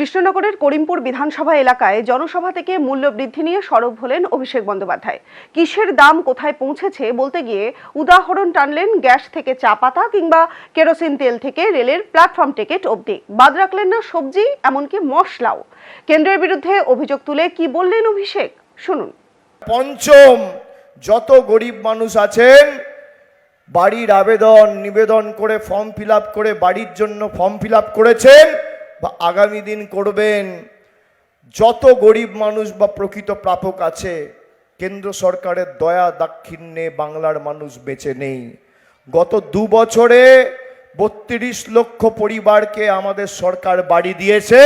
কৃষ্ণনগরের করিমপুর বিধানসভা এলাকায় জনসভা থেকে মূল্য বৃদ্ধি নিয়ে সরব হলেন অভিষেক বন্দ্যোপাধ্যায়। কিসের দাম কোথায় পৌঁছেছে বলতে গিয়ে উদাহরণ টানলেন গ্যাস থেকে চা পাতা কিংবা কেরোসিন তেল থেকে রেলের প্ল্যাটফর্ম টিকিট অবধি। বাদ রাখলেন না সবজি, এমনকি মশলাও। কেন্দ্রের বিরুদ্ধে অভিযোগ তুলে কি বললেন অভিষেক, শুনুন। পঞ্চম, যত গরিব মানুষ আছেন বাড়ির আবেদন নিবেদন করে ফর্ম ফিল আপ করে বাড়ির জন্য ফর্ম ফিল আপ করেছেন বা আগামী দিন করবেন, যত গরিব মানুষ বা প্রকৃত প্রাপক আছে, কেন্দ্র সরকারের দয়া দাক্ষিণ্যে বাংলার মানুষ বেঁচে নেই। গত 2 বছরে 32 লক্ষ পরিবারকে আমাদের সরকার বাড়ি দিয়েছে।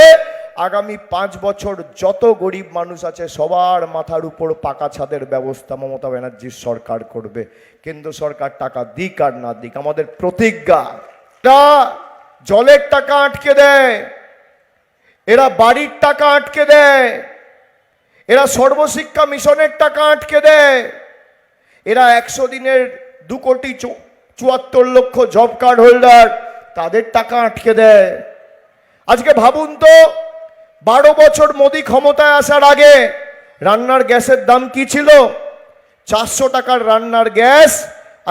আগামী 5 বছর যত গরিব মানুষ আছে সবার মাথার উপর পাকা ছাদের ব্যবস্থা মমতা ব্যানার্জির সরকার করবে। কেন্দ্র সরকার টাকা দিক আর না দিক, আমাদের প্রতিজ্ঞা। জলের টাকা আটকে দেয়, এরা বাড়ির টাকা আটকে দেয়, এরা সর্বশিক্ষা মিশনের টাকা আটকে দেয়, এরা 100 দিনের 2,74,00,000 জব কার্ড হোল্ডার, তাদের টাকা আটকে দেয়। আজকে ভাবুন তো, 12 বছর মোদি ক্ষমতায় আসার আগে রান্নার গ্যাসের দাম কি ছিল? 400 টাকার রান্নার গ্যাস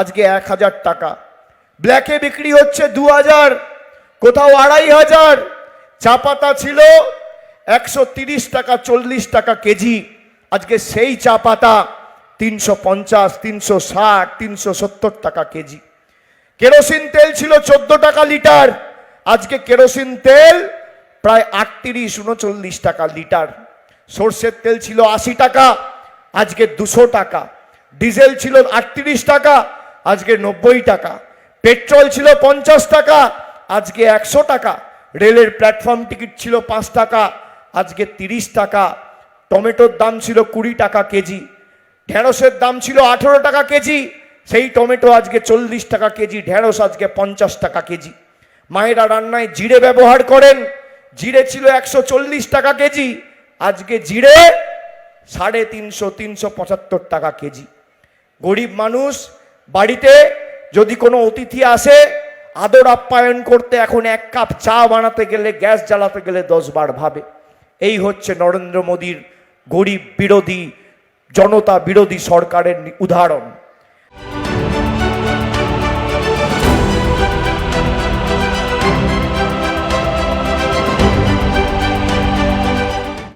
আজকে 1000 টাকা, ব্ল্যাকে বিক্রি হচ্ছে 2000, কোথাও 2500। চা পাতা ছিল 130 টাকা 40 টাকা কেজি, আজকে সেই চা পাতা 350, 360, 370 টাকা কেজি। কেরোসিন তেল ছিল 14 টাকা লিটার, আজকে কেরোসিন তেল প্রায় 38-39 টাকা লিটার। সর্ষের তেল ছিল 80 টাকা, আজকে 200 টাকা। ডিজেল ছিল 38 টাকা, আজকে 90 টাকা। পেট্রোল ছিল 50 টাকা, আজকে 100 টাকা। রেলের প্ল্যাটফর্ম টিকিট ছিল 5 টাকা, আজকে 30 টাকা। টমেটোর দাম ছিল 20 টাকা কেজি। ঢেঁড়সের দাম ছিল 18 টাকা কেজি, সেই টমেটো আজকে 40 টাকা কেজি। ঢেঁড়স আজকে 50 টাকা কেজি। মায়েরা রান্নায় জিরে ব্যবহার করেন, জিরে ছিল 140 টাকা কেজি, আজকে জিরে 350, 375 টাকা কেজি। গরিব মানুষ বাড়িতে যদি কোনো অতিথি আসে, আদর আপ্যায়ন করতে এখন 1 কাপ চা বানাতে গেলে, গ্যাস জ্বালাতে গেলে 10 বার ভাবে। এই হচ্ছে নরেন্দ্র মোদীর গরিব বিরোধী, জনতা বিরোধী সরকারের উদাহরণ।